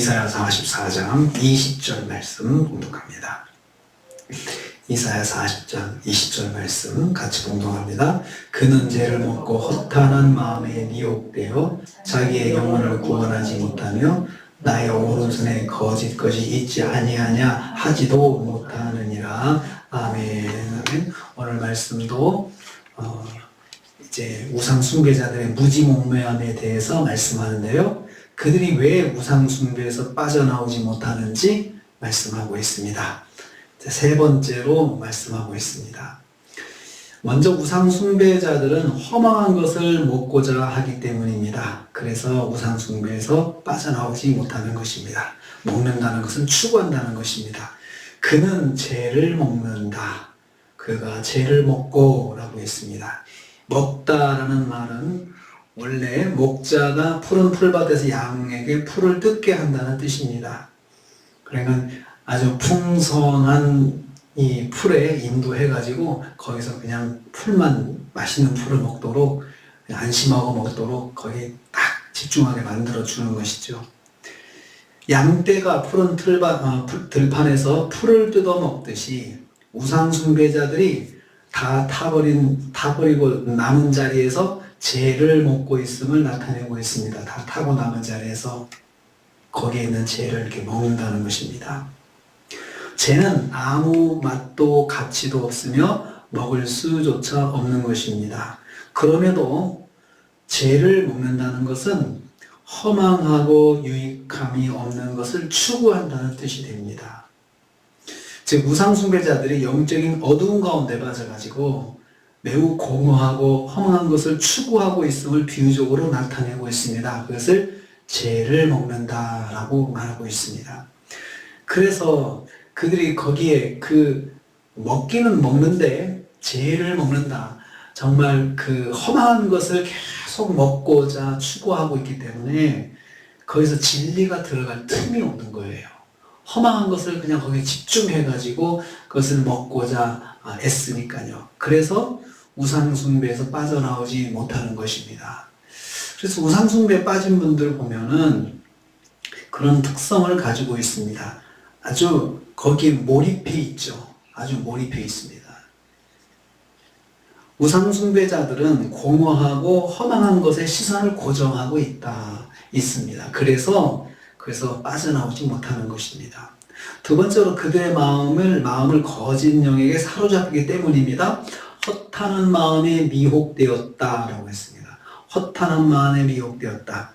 이사야 44장 20절 말씀 봉독합니다. 이사야 40장 20절 말씀 같이 봉독합니다. 그는 죄를 먹고 허탄한 마음에 미혹되어 자기의 영혼을 구원하지 못하며 나의 오른손에 거짓것이 있지 아니하냐 하지도 못하느니라. 아멘. 아멘. 오늘 말씀도 이제 우상 숭배자들의 무지몽매함에 대해서 말씀하는데요. 그들이 왜 우상 숭배에서 빠져나오지 못하는지 말씀하고 있습니다. 세 번째로 말씀하고 있습니다. 먼저 우상 숭배자들은 허망한 것을 먹고자 하기 때문입니다. 그래서 우상 숭배에서 빠져나오지 못하는 것입니다. 먹는다는 것은 추구한다는 것입니다. 그는 죄를 먹는다. 그가 죄를 먹고 라고 했습니다. 먹다라는 말은 원래 목자가 푸른 풀밭에서 양에게 풀을 뜯게 한다는 뜻입니다. 그러니까 아주 풍성한 이 풀에 인도해가지고 거기서 그냥 풀만, 맛있는 풀을 먹도록, 안심하고 먹도록 거기 딱 집중하게 만들어주는 것이죠. 양떼가 푸른 들판에서 풀을 뜯어 먹듯이 우상숭배자들이 다 타버리고 남은 자리에서 죄를 먹고 있음을 나타내고 있습니다. 다 타고 남은 자리에서 거기에 있는 죄를 이렇게 먹는다는 것입니다. 죄는 아무 맛도 가치도 없으며 먹을 수조차 없는 것입니다. 그럼에도 죄를 먹는다는 것은 허망하고 유익함이 없는 것을 추구한다는 뜻이 됩니다. 즉 우상숭배자들이 영적인 어두운 가운데 빠져가지고 매우 공허하고 허망한 것을 추구하고 있음을 비유적으로 나타내고 있습니다. 그것을 죄를 먹는다라고 말하고 있습니다. 그래서 그들이 거기에 먹기는 먹는데 죄를 먹는다. 정말 그 험한 것을 계속 먹고자 추구하고 있기 때문에 거기서 진리가 들어갈 틈이 없는 거예요. 험한 것을 그냥 거기에 집중해가지고 그것을 먹고자 애쓰니까요. 그래서 우상숭배에서 빠져나오지 못하는 것입니다. 그래서 우상숭배에 빠진 분들 보면은 그런 특성을 가지고 있습니다. 아주 거기에 몰입해 있죠. 아주 몰입해 있습니다. 우상숭배자들은 공허하고 허망한 것에 시선을 고정하고 있습니다. 그래서 빠져나오지 못하는 것입니다. 두 번째로 그들의 마음을 거짓 영에게 사로잡히기 때문입니다. 허탄한 마음에 미혹되었다라고 했습니다. 허탄한 마음에 미혹되었다.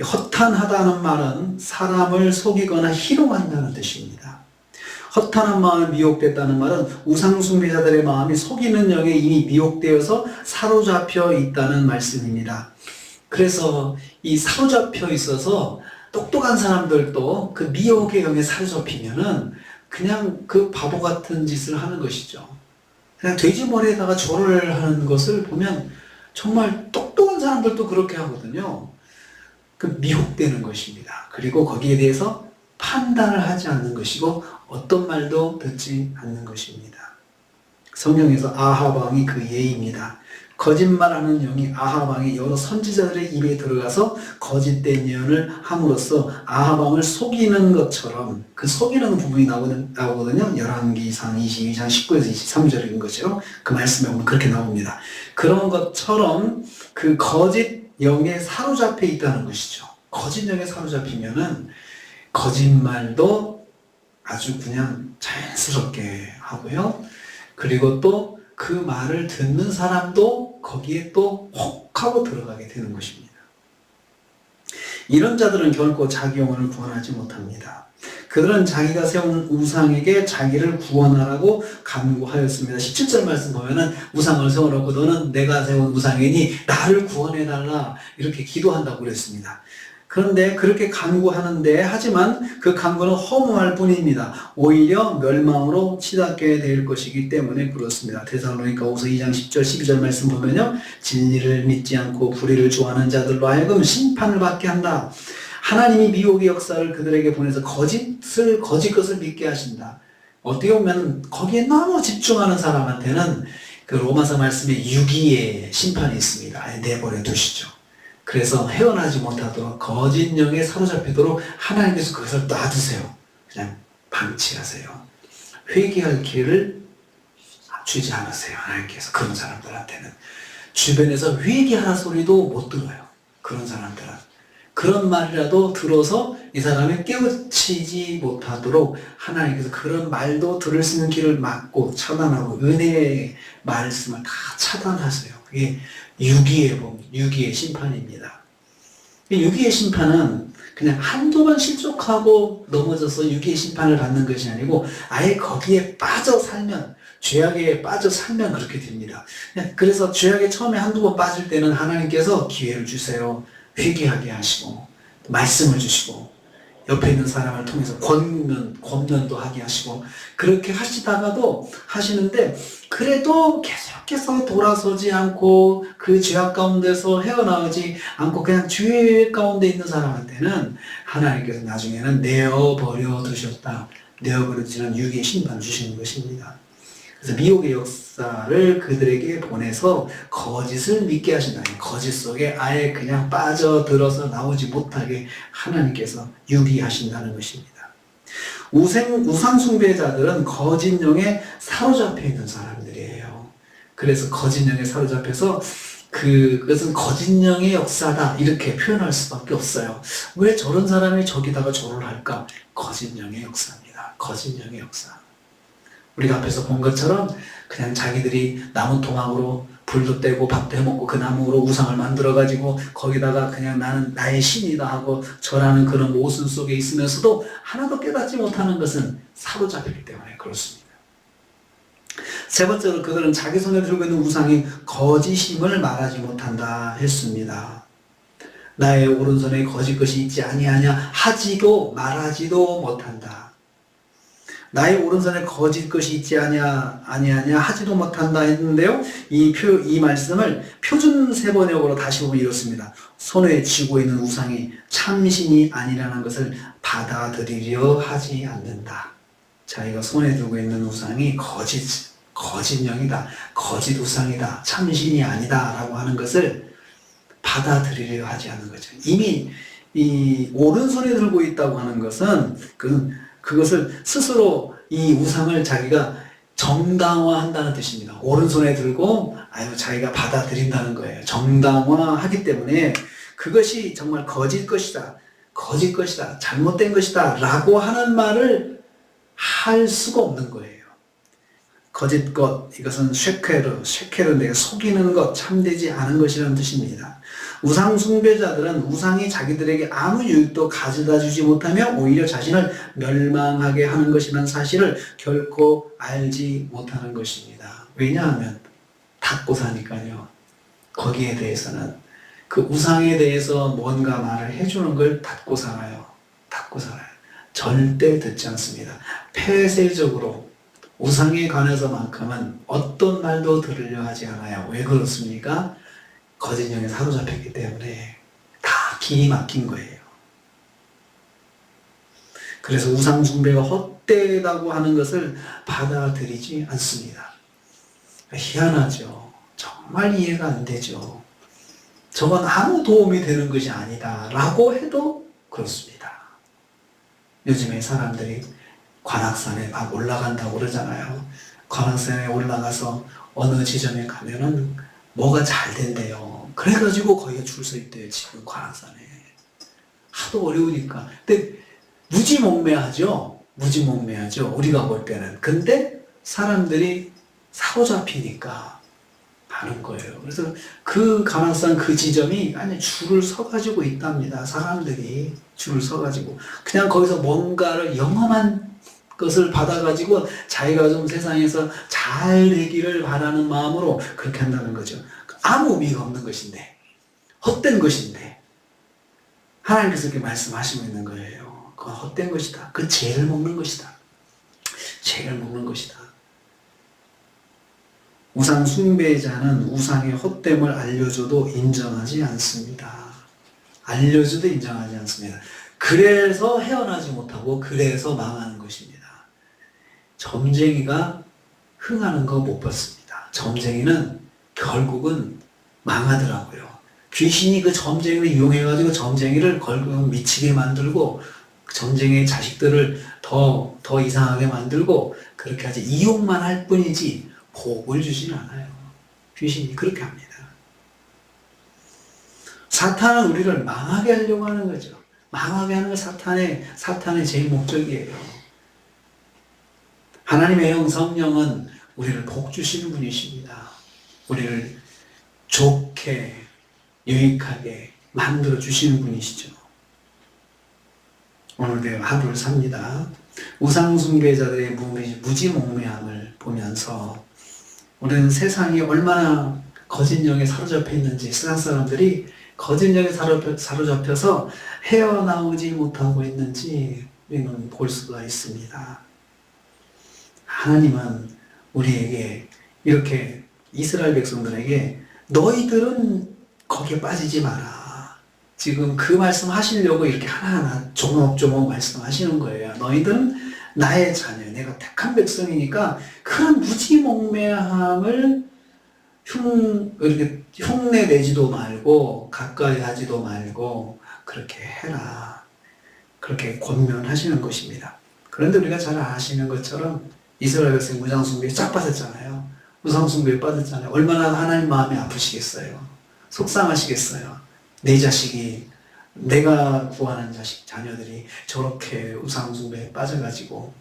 허탄하다는 말은 사람을 속이거나 희롱한다는 뜻입니다. 허탄한 마음에 미혹됐다는 말은 우상숭배자들의 마음이 속이는 영에 이미 미혹되어서 사로잡혀 있다는 말씀입니다. 그래서 이 사로잡혀 있어서 똑똑한 사람들도 그 미혹의 영에 사로잡히면은 그냥 그 바보 같은 짓을 하는 것이죠. 그냥 돼지머리에다가 절을 하는 것을 보면 정말 똑똑한 사람들도 그렇게 하거든요. 그 미혹되는 것입니다. 그리고 거기에 대해서 판단을 하지 않는 것이고 어떤 말도 듣지 않는 것입니다. 성경에서 아합 왕이 그 예입니다. 거짓말하는 영이 아합 왕이 여러 선지자들의 입에 들어가서 거짓된 예언을 함으로써 아합 왕을 속이는 것처럼 그 속이는 부분이 나오거든요. 열왕기상 22장 19에서 23절인 거죠. 그 말씀에 보면 그렇게 나옵니다. 그런 것처럼 그 거짓 영에 사로잡혀 있다는 것이죠. 거짓 영에 사로잡히면은 거짓말도 아주 그냥 자연스럽게 하고요. 그리고 또 그 말을 듣는 사람도 거기에 또 혹 하고 들어가게 되는 것입니다. 이런 자들은 결코 자기 영혼을 구원하지 못합니다. 그들은 자기가 세운 우상에게 자기를 구원하라고 간구하였습니다. 17절 말씀 보면은 우상을 세워놓고 너는 내가 세운 우상이니 나를 구원해달라 이렇게 기도한다고 그랬습니다. 그런데 그렇게 간구하는데 하지만 그 간구는 허무할 뿐입니다. 오히려 멸망으로 치닫게 될 것이기 때문에 그렇습니다. 데살로니가후서 2장 10절 12절 말씀 보면요. 진리를 믿지 않고 불의를 좋아하는 자들로 하여금 심판을 받게 한다. 하나님이 미혹의 역사를 그들에게 보내서 거짓 것을 믿게 하신다. 어떻게 보면 거기에 너무 집중하는 사람한테는 그 로마서 말씀에 유기의 심판이 있습니다. 아예 내버려 두시죠. 그래서 헤어나지 못하도록 거짓 영에 사로잡히도록 하나님께서 그것을 놔두세요. 그냥 방치하세요. 회개할 기회를 주지 않으세요. 하나님께서 그런 사람들한테는. 주변에서 회개하라 소리도 못 들어요. 그런 사람들은. 그런 말이라도 들어서 이 사람이 깨우치지 못하도록 하나님께서 그런 말도 들을 수 있는 길을 막고 차단하고 은혜의 말씀을 다 차단하세요. 그게 유기의 법, 유기의 심판입니다. 유기의 심판은 그냥 한두 번 실족하고 넘어져서 유기의 심판을 받는 것이 아니고 아예 거기에 빠져 살면, 죄악에 빠져 살면 그렇게 됩니다. 그래서 죄악에 처음에 한두 번 빠질 때는 하나님께서 기회를 주세요. 회개하게 하시고 말씀을 주시고 옆에 있는 사람을 통해서 권면도 하게 하시고 그렇게 하시다가도 하시는데 그래도 계속해서 돌아서지 않고 그 죄악 가운데서 헤어나오지 않고 그냥 죄 가운데 있는 사람한테는 하나님께서 나중에는 내어버려 두셨다. 내어버려지는 유기의 심판 주시는 것입니다. 그래서 미혹의 역사를 그들에게 보내서 거짓을 믿게 하신다. 거짓 속에 아예 그냥 빠져들어서 나오지 못하게 하나님께서 유기하신다는 것입니다. 우상 숭배자들은 거짓 영에 사로잡혀 있는 사람들이에요. 그래서 거짓 영에 사로잡혀서 그것은 거짓 영의 역사다 이렇게 표현할 수밖에 없어요. 왜 저런 사람이 저기다가 절을 할까? 거짓 영의 역사입니다. 거짓 영의 역사. 우리가 앞에서 본 것처럼 그냥 자기들이 나무 토막으로 불도 떼고 밥도 해먹고 그 나무로 우상을 만들어가지고 거기다가 그냥 나는 나의 신이다 하고 절하는 그런 모순 속에 있으면서도 하나도 깨닫지 못하는 것은 사로잡히기 때문에 그렇습니다. 세 번째로 그들은 자기 손에 들고 있는 우상이 거짓임을 말하지 못한다 했습니다. 나의 오른손에 거짓 것이 있지 아니하냐 하지도 말하지도 못한다. 나의 오른손에 거짓 것이 있지 아니하냐 하지도 못한다 했는데요. 이 말씀을 표준 세번역으로 다시 보면 이렇습니다. 손에 쥐고 있는 우상이 참신이 아니라는 것을 받아들이려 하지 않는다. 자기가 손에 들고 있는 우상이 거짓령이다. 거짓 우상이다. 참신이 아니다. 라고 하는 것을 받아들이려 하지 않는 거죠. 이미 이 오른손에 들고 있다고 하는 것은 그것을 스스로 이 우상을 자기가 정당화한다는 뜻입니다. 오른손에 들고 자기가 받아들인다는 거예요. 정당화하기 때문에 그것이 정말 거짓 것이다. 잘못된 것이다. 라고 하는 말을 할 수가 없는 거예요. 거짓 것, 이것은 쉐케르, 내가 속이는 것, 참되지 않은 것이라는 뜻입니다. 우상 숭배자들은 우상이 자기들에게 아무 유익도 가져다 주지 못하며 오히려 자신을 멸망하게 하는 것이라는 사실을 결코 알지 못하는 것입니다. 왜냐하면 닫고 사니까요. 거기에 대해서는 그 우상에 대해서 뭔가 말을 해주는 걸 닫고 살아요. 절대 듣지 않습니다. 폐쇄적으로 우상에 관해서만큼은 어떤 말도 들으려 하지 않아요. 왜 그렇습니까? 거짓 영에 사로잡혔기 때문에 다 길이 막힌 거예요. 그래서 우상 숭배가 헛되다고 하는 것을 받아들이지 않습니다. 희한하죠. 정말 이해가 안 되죠. 저건 아무 도움이 되는 것이 아니다 라고 해도 그렇습니다. 요즘에 사람들이 관악산에 막 올라간다고 그러잖아요. 관악산에 올라가서 어느 지점에 가면은 뭐가 잘 된대요. 그래가지고 거기가 줄 서 있대요. 지금 관악산에. 하도 어려우니까. 근데 무지몽매하죠. 우리가 볼 때는. 근데 사람들이 사로잡히니까 하는 거예요. 그래서 그 관악산 그 지점이 아니 줄을 서가지고 있답니다. 사람들이 줄을 서가지고 그냥 거기서 뭔가를 영험한 것을 받아가지고 자기가 좀 세상에서 잘 되기를 바라는 마음으로 그렇게 한다는 거죠. 아무 의미가 없는 것인데, 헛된 것인데 하나님께서 이렇게 말씀하시고 있는 거예요. 그건 헛된 것이다. 그 죄를 먹는 것이다. 우상 숭배자는 우상의 헛됨을 알려줘도 인정하지 않습니다. 그래서 헤어나지 못하고 그래서 망하는 것입니다. 점쟁이가 흥하는 거 못 봤습니다. 점쟁이는 결국은 망하더라고요. 귀신이 그 점쟁이를 이용해가지고 점쟁이를 걸고 미치게 만들고 점쟁이의 자식들을 더 이상하게 만들고 그렇게 하지 이용만 할 뿐이지 복을 주진 않아요. 귀신이 그렇게 합니다. 사탄은 우리를 망하게 하려고 하는 거죠. 망하게 하는 게 사탄의 제일 목적이에요. 하나님의 영 성령은 우리를 복 주시는 분이십니다. 우리를 좋게 유익하게 만들어 주시는 분이시죠. 오늘도 하루를 삽니다. 우상숭배자들의 무지몽매함을 보면서 우리는 세상이 얼마나 거짓령에 사로잡혀 있는지, 세상 사람들이 거짓령에 사로잡혀서 헤어나오지 못하고 있는지 우리는 볼 수가 있습니다. 하나님은 우리에게 이렇게 이스라엘 백성들에게 너희들은 거기에 빠지지 마라. 지금 그 말씀 하시려고 이렇게 하나하나 조목조목 말씀하시는 거예요. 너희들은 나의 자녀, 내가 택한 백성이니까 그런 무지몽매함을 이렇게 흉내내지도 말고 가까이 하지도 말고 그렇게 해라. 그렇게 권면하시는 것입니다. 그런데 우리가 잘 아시는 것처럼 이스라엘 백성이 우상숭배에 쫙 빠졌잖아요. 우상숭배에 빠졌잖아요. 얼마나 하나님 마음이 아프시겠어요. 속상하시겠어요. 내 자식이, 내가 구하는 자녀들이 저렇게 우상숭배에 빠져가지고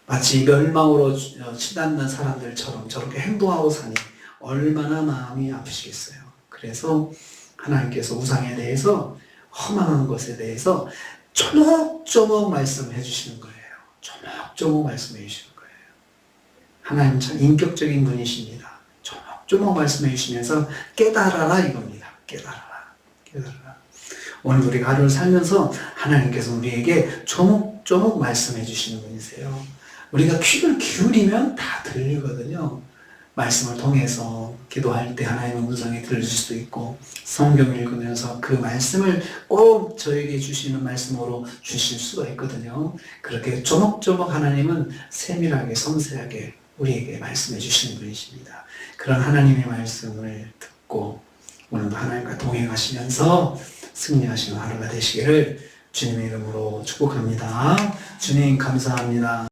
마치 멸망으로 치닫는 사람들처럼 저렇게 행동하고 사니 얼마나 마음이 아프시겠어요. 그래서 하나님께서 우상에 대해서, 험한 것에 대해서 조목조목 말씀해 주시는 거예요. 조목조목 말씀해 주시는 거예요. 하나님 참 인격적인 분이십니다. 조목조목 말씀해 주시면서 깨달아라 이겁니다. 깨달아라. 오늘 우리가 하루를 살면서 하나님께서 우리에게 조목조목 말씀해 주시는 분이세요. 우리가 귀를 기울이면 다 들리거든요. 말씀을 통해서 기도할 때 하나님의 음성이 들릴 수도 있고, 성경을 읽으면서 그 말씀을 꼭 저에게 주시는 말씀으로 주실 수가 있거든요. 그렇게 조목조목 하나님은 세밀하게 섬세하게 우리에게 말씀해 주시는 분이십니다. 그런 하나님의 말씀을 듣고 오늘도 하나님과 동행하시면서 승리하시는 하루가 되시기를 주님의 이름으로 축복합니다. 주님 감사합니다.